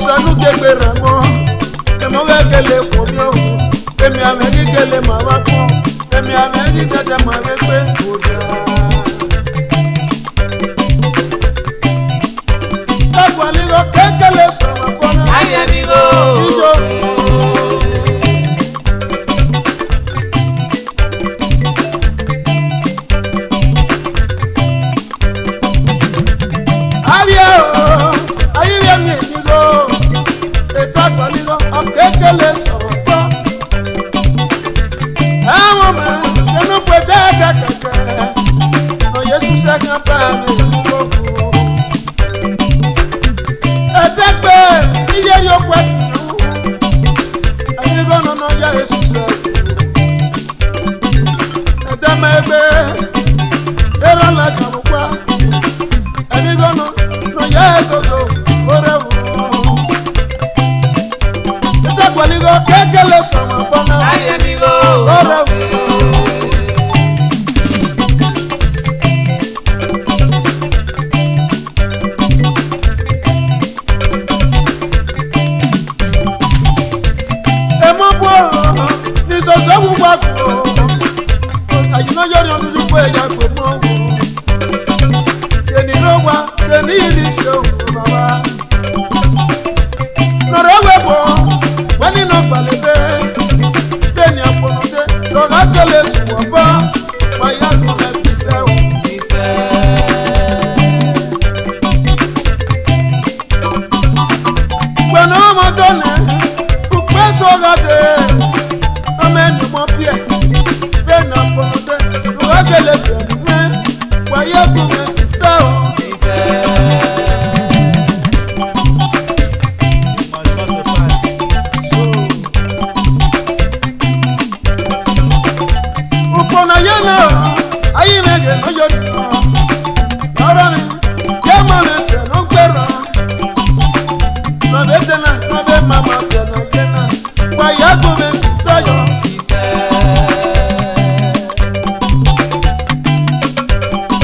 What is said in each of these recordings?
sanu kegbe ramo emo gele komio emi amegi gele mawako emi amegi tete mawekpe oda takwaligo kekele sama kona Ay amigo ijo kekele sọ̀rọ̀ gbọ́ àwọn ọmọ ẹnu fún ẹ̀dá kẹ̀kẹ́ ọ̀yẹ́ ṣiṣẹ́ kan bá mi ní gbogbo ẹ̀dẹ́gbẹ́ iye yòókù ẹ̀dínwó ẹ̀dínkọ́nà náà yá ṣiṣẹ́ ẹ̀dẹ́mẹ́gbẹ́ ẹ̀rọ làjàmù pa ẹ̀dínkọ́nà náà yá ẹ̀dọ́dọ̀ ọ̀rẹ́wò. Kwaligo kekele sama bona Ay amigo ora emo bo ni so so wu gba ko ayi no yori onu ju ko eja ko mo eni ro wa eni ri se o baba no rewe bo wani no balebe deni afonode lo rakele suwoba maya ko le bise o bise bueno madone ku peso gade ameni mo pie deni afonode lo rakele me maya ko le bise o bise ayi mege no yori no ahora mi llama me se no perra no betena no be mama se no tena vaya come sayo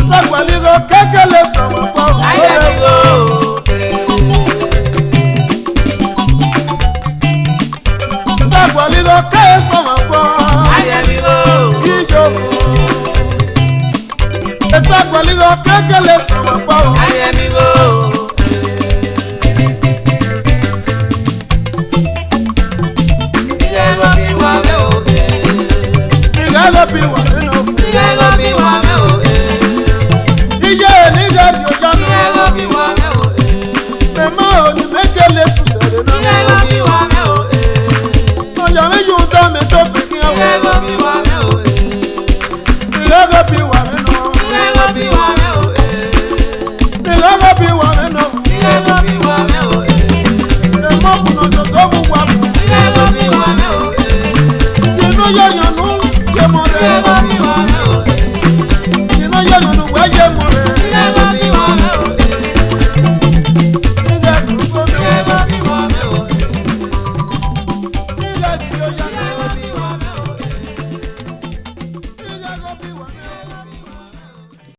la cualigo kekele sama pa Ay amigo la cualigo ke sama pa Ay amigo ijo esta cualigo kekele sama pa Ay amigo Llegó mi guameo Igalo bi wa no Llegó mi guameo ije ni gario ya no Llegó mi guameo me ma o ni mekele su sere na